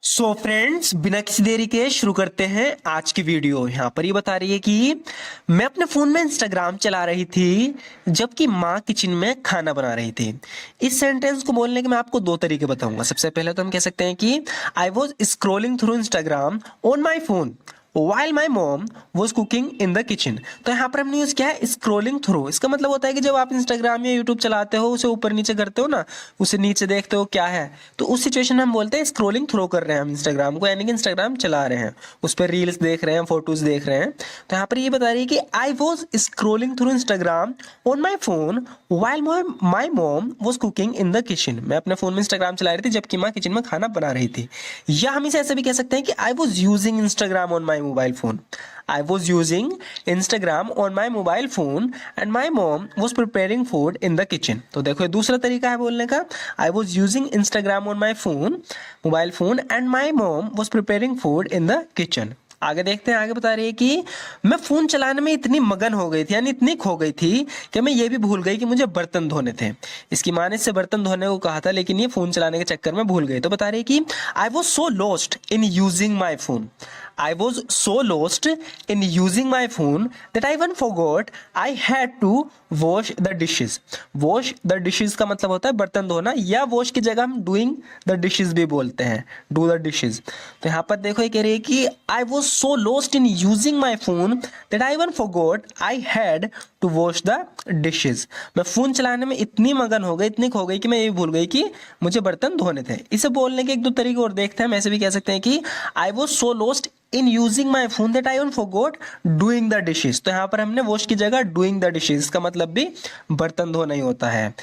So friends, बिना किसी देरी के शुरू करते हैं आज की वीडियो। यहाँ पर ये बता रही है कि मैं अपने फोन में इंस्टाग्राम चला रही थी जबकि माँ किचन में खाना बना रही थी। इस सेंटेंस को बोलने के मैं आपको दो तरीके बताऊंगा। सबसे पहले तो हम कह सकते हैं कि I was scrolling through Instagram on my phone while my mom was cooking in the kitchen। तो यहाँ पर हमने यूज किया है स्क्रोलिंग थ्रू। इसका मतलब होता है कि जब आप इंस्टाग्राम या यूट्यूब चलाते हो, उसे ऊपर नीचे करते हो ना, उसे नीचे देखते हो क्या है, तो उस सिचुएशन में हम बोलते हैं स्क्रोलिंग थ्रू कर रहे हैं हम इंस्टाग्राम को, यानी कि इंस्टाग्राम चला रहे हैं, उस पर रील्स देख रहे हैं, फोटोज देख रहे हैं। तो यहाँ पर ये बता रही है कि I was scrolling through Instagram on my phone while my mom was cooking in the kitchen। मैं अपने फोन में इंस्टाग्राम चला रही थी जबकि माँ किचन में खाना बना रही थी। या हम इसे ऐसे भी कह सकते हैं कि I was using Instagram on my mobile phone. I was using Instagram on my mobile phone and my mom was preparing food in the kitchen। तो देखो ये दूसरा तरीका है बोलने का। I was using Instagram on my phone, mobile phone and my mom was preparing food in the kitchen। आगे देखते हैं। आगे बता रही है कि मैं फोन चलाने में इतनी मगन हो गई थी, यानी इतनी खो गई थी कि मैं ये भी भूल गई कि मुझे बर्तन धोने थे। इसकी माँ ने इससे बर्तन धोने को कहा था, लेकिन ये फोन चलाने के चक्कर में भूल गई। तो बता रही है कि I was so lost in using my phone. I was so lost in using my phone that I even forgot I had to wash the dishes। wash the dishes का मतलब होता है बर्तन धोना, या wash की जगह हम doing the dishes भी बोलते हैं, do the dishes। तो यहाँ पर देखो ये कह रही है कि I was so lost in using my phone that I even forgot I had to wash the dishes। मैं फोन चलाने में इतनी मगन हो गई, इतनी खो गई कि मैं ये भूल गई कि मुझे बर्तन धोने थे। इसे बोलने के एक दो तरीके और देखते हैं। हम ऐसे भी कह सकते हैं कि I was so lost in using my phone that I even forgot doing the dishes। तो यहाँ पर हमने वॉश की जगह doing the dishes का मतलब भी बर्तन धोना ही होता है।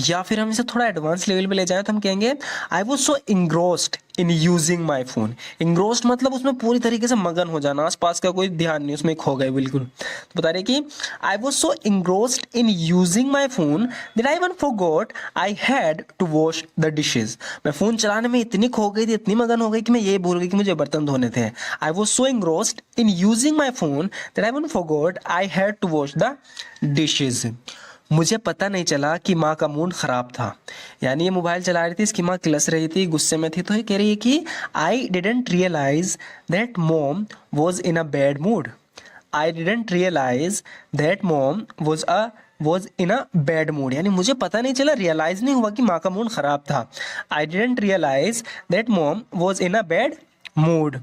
या फिर हम इसे थोड़ा एडवांस लेवल पे ले जाएं तो हम कहेंगे I was so engrossed in using my phone। engrossed मतलब उसमें पूरी तरीके से मगन हो जाना, आसपास का कोई ध्यान नहीं, उसमें खो गए बिल्कुल। तो बता रहे कि I was so engrossed in using my phone that I even forgot I had to wash the dishes। मैं फोन चलाने में इतनी खो गई थी, इतनी मगन हो गई कि मैं ये भूल गई कि मुझे बर्तन धोने थे। I was so engrossed in using my phone that I even forgot I had to wash the dishes। मुझे पता नहीं चला कि माँ का मूड खराब था, यानी ये मोबाइल चला रही थी, इसकी माँ किलस रही थी, गुस्से में थी। तो ये कह रही है कि I didn't realise that mom was in a bad mood. I didn't realise that mom was in a bad mood, यानी मुझे पता नहीं चला, रियलाइज नहीं हुआ कि माँ का मूड खराब था। I didn't realise that mom was in a bad mood.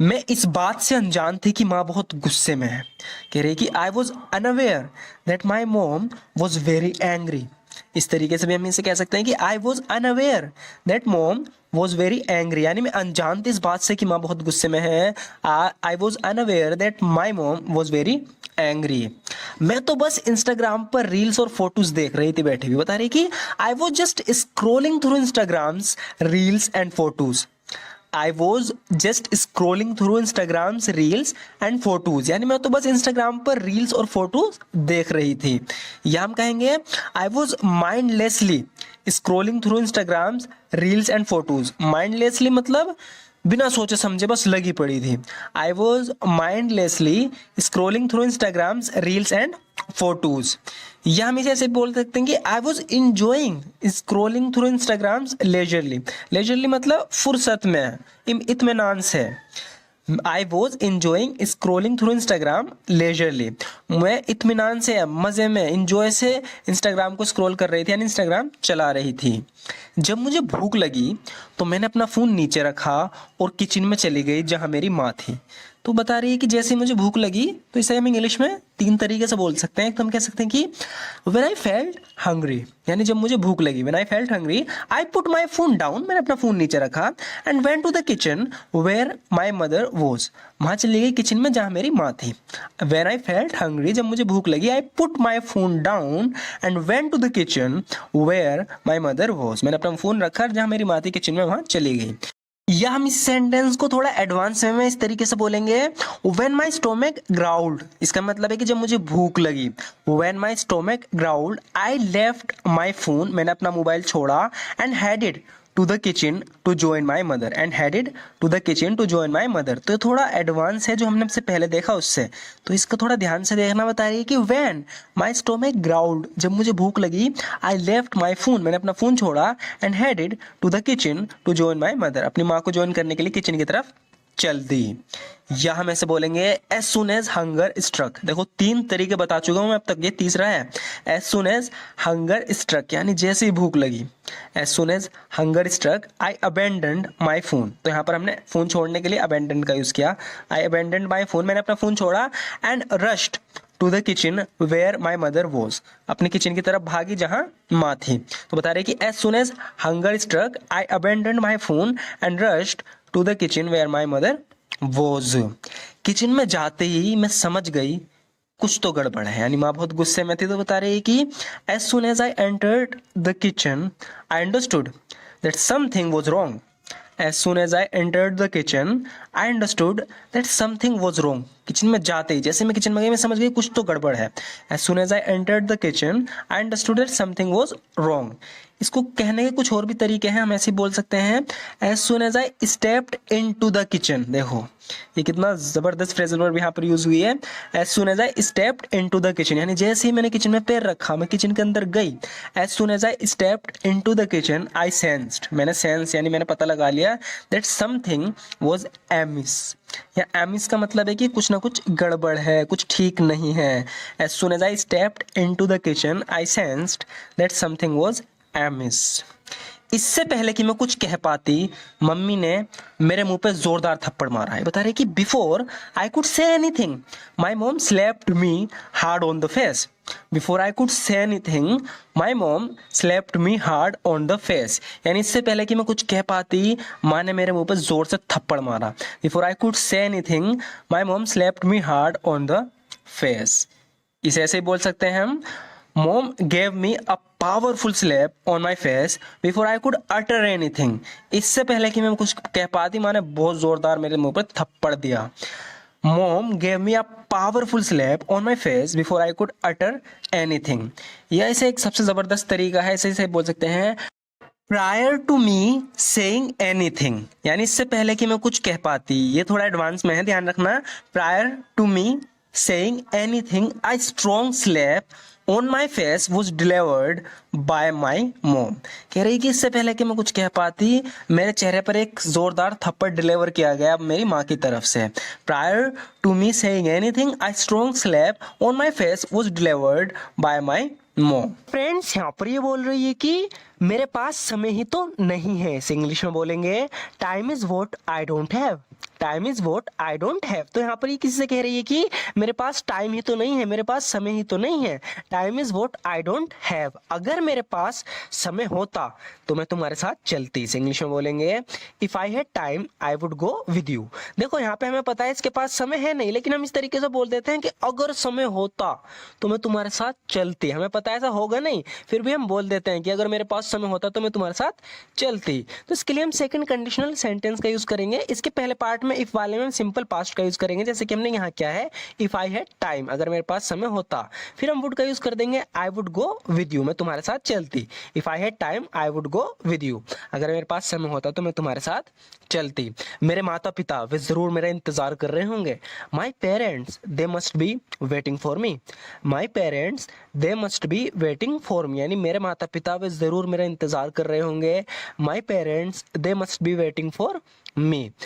मैं इस बात से अनजान थी कि माँ बहुत गुस्से में है। कह रही कि I was unaware that my मोम वॉज वेरी एंग्री। इस तरीके से भी हम इसे कह सकते हैं कि आई वॉज अनअवेयर दैट मोम वॉज वेरी एंग्री, यानी मैं अनजान थी इस बात से कि माँ बहुत गुस्से में है। I was unaware that my मोम वॉज वेरी एंग्री। मैं तो बस इंस्टाग्राम पर रील्स और फोटोज देख रही थी बैठी हुई। बता रही कि I was just scrolling through Instagrams reels and photos. I was just scrolling through Instagram's reels and photos, यानी मैं तो बस इंस्टाग्राम पर रील्स और फोटोज देख रही थी। या हम कहेंगे I was mindlessly scrolling through Instagram's reels and photos। mindlessly मतलब बिना सोचे समझे बस लगी पड़ी थी। I was mindlessly scrolling through Instagram's reels and photos। या हम इसे ऐसे बोल सकते हैं कि I was enjoying scrolling through Instagrams leisurely. Leisurely मतलब फुर्सत में, इत्मीनान से। I was enjoying scrolling through Instagram leisurely. मैं इत्मीनान से, मज़े में, इंजॉय से इंस्टाग्राम को स्क्रॉल कर रही थी, यानी इंस्टाग्राम चला रही थी। जब मुझे भूख लगी तो मैंने अपना फ़ोन नीचे रखा और किचन में चली गई जहाँ मेरी माँ थी। तो बता रही है कि जैसे मुझे भूख लगी, तो इसे हम इंग्लिश में तीन तरीके से बोल सकते हैं। तो हम कह सकते हैं कि व्हेन आई फेल्ट हंग्री, यानी जब मुझे भूख लगी, when I felt hungry I put my phone down, मैंने अपना फोन नीचे रखा, and went to the kitchen where my mother was. वहाँ चली गई किचन में जहाँ मेरी माँ थी। व्हेन आई फेल्ट हंग्री, जब मुझे भूख लगी, I put my phone down and went to the kitchen where my mother was. मैंने अपना फोन रखा जहाँ मेरी माँ थी किचन में, वहाँ चली गई। या हम इस सेंटेंस को थोड़ा एडवांस में इस तरीके से बोलेंगे व्हेन माई स्टोमक ग्राउल्ड। इसका मतलब है कि जब मुझे भूख लगी। When my stomach growled I left my phone, मैंने अपना मोबाइल छोड़ा, and headed to the kitchen to join my mother and headed to the kitchen to join my mother. तो ये थोड़ा एडवांस है जो हमने सबसे पहले देखा उससे, तो इसका थोड़ा ध्यान से देखना। बता रही है कि व्हेन माई स्टोमक ग्राउल्ड, जब मुझे भूख लगी, आई लेफ्ट माई फोन, मैंने अपना फोन छोड़ा, and headed to the kitchen to join my mother, अपनी माँ को ज्वाइन करने के लिए किचन की तरफ चल दी। या हम ऐसे बोलेंगे as soon as hunger struck. देखो 3 तरीके बता चुका हूं मैं अब तक, ये तीसरा है। As soon as hunger struck यानी जैसे ही भूख लगी। As soon as hunger struck I abandoned my phone. तो यहाँ पर हमने फोन छोड़ने के लिए अबेंडेंड का यूज किया। आई अबेंडेंड माई फोन, मैंने अपना फोन छोड़ा। And rushed to the kitchen where my mother was, अपनी किचन की तरफ भागी जहां माँ थी। तो बता रहे कि as soon as hunger struck I abandoned my phone and rushed to the kitchen where my mother was. Kitchen में जाते ही मैं समझ गई कुछ तो गड़बड़ है, यानी माँ बहुत गुस्से में थी। तो बता रही है कि as soon as I entered the kitchen I understood that something was wrong. As soon as I entered the kitchen, I understood that something was wrong. Kitchen में जाते ही, जैसे मैं किचन में गई, मैं समझ गई कुछ तो गड़बड़ है। As soon as I entered the kitchen, I understood that something was wrong. इसको कहने के कुछ और भी तरीके हैं, हम ऐसे बोल सकते हैं As soon as I stepped into the kitchen। देखो ये कितना जबरदस्त फ्रेजल वर्ब यहाँ पर यूज हुई है। As soon as I stepped into the kitchen यानी जैसे ही मैंने किचन में पैर रखा, मैं किचन के अंदर गई। As soon as I stepped into the kitchen, I sensed, मैंने सेंस यानी मैंने पता लगा लिया that something was amiss। या amiss का मतलब है कि कुछ ना कुछ गड़बड़ है, कुछ ठीक नहीं है। As soon as I stepped into the kitchen, I sensed that something was amiss। इससे पहले कि मैं कुछ कह पाती, मम्मी ने मेरे मुंह पे जोरदार थप्पड़ मारा है। बता रहे कि before I could say anything my mom slapped me hard on the face. Before I could say anything my mom slapped me hard on the face, यानी इससे पहले कि मैं कुछ कह पाती, माँ ने मेरे मुंह पे जोर से थप्पड़ मारा। Before I could say anything my mom slapped me hard on the face. इसे ऐसे ही बोल सकते हैं हम, Mom gave me a powerful slap on my face before I could utter anything। इससे पहले कि मैं कुछ कह पाती, माँ ने बहुत जोरदार मेरे मुंह पर थप्पड़ दिया। Mom gave me a powerful slap on my face before I could utter anything। यह इसे एक सबसे जबरदस्त तरीका है, इसे बोल सकते हैं Prior to me saying anything, यानी इससे पहले कि मैं कुछ कह पाती। ये थोड़ा एडवांस में है, ध्यान रखना। Prior to me saying anything, a strong slap on my face was delivered by my mom। कह रही कि इससे पहले कि मैं कुछ कह पाती, मेरे चेहरे पर एक जोरदार थप्पड़ डिलीवर किया गया मेरी माँ की तरफ से। Prior to me saying anything, a strong slap on my face was delivered by my mom। Friends यहाँ पर ये बोल रही है कि मेरे पास समय ही तो नहीं है। इसे इंग्लिश में बोलेंगे time is what I don't have. Time is what I don't have. तो यहाँ पर ये किसी से कह रही है कि मेरे पास टाइम ही तो नहीं है, मेरे पास समय ही तो नहीं है। Time is what I don't have. अगर मेरे पास समय होता तो मैं तुम्हारे साथ चलती। इसे इंग्लिश में बोलेंगे if I had time I would go with you. देखो यहाँ पे हमें पता है इसके पास समय है नहीं, लेकिन हम इस तरीके से बोल देते हैं कि अगर समय होता तो मैं तुम्हारे साथ चलती। हमें पता है ऐसा होगा नहीं, फिर भी हम बोल देते हैं कि अगर मेरे पास समय होता तो मैं तुम्हारे साथ चलती। तो इसके लिए हम सेकंड कंडीशनल सेंटेंस का यूज करेंगे। इसके पहले पार्ट में इफ वाले में हम सिंपल पास्ट का यूज करेंगे, जैसे कि हमने यहाँ क्या है, इफ आई हैड टाइम, अगर मेरे पास समय होता। फिर हम वुड का यूज कर देंगे I would go with you, मैं तुम्हारे साथ चलती। If I had time I would go with you, अगर मेरे पास समय होता तो मैं तुम्हारे साथ चलती। मेरे माता पिता वे जरूर मेरा इंतजार कर रहे होंगे। My parents they must be waiting for me. My parents they must be waiting for me, यानी मेरे माता पिता वे जरूर मेरा इंतजार कर रहे होंगे। My parents they must be waiting for me.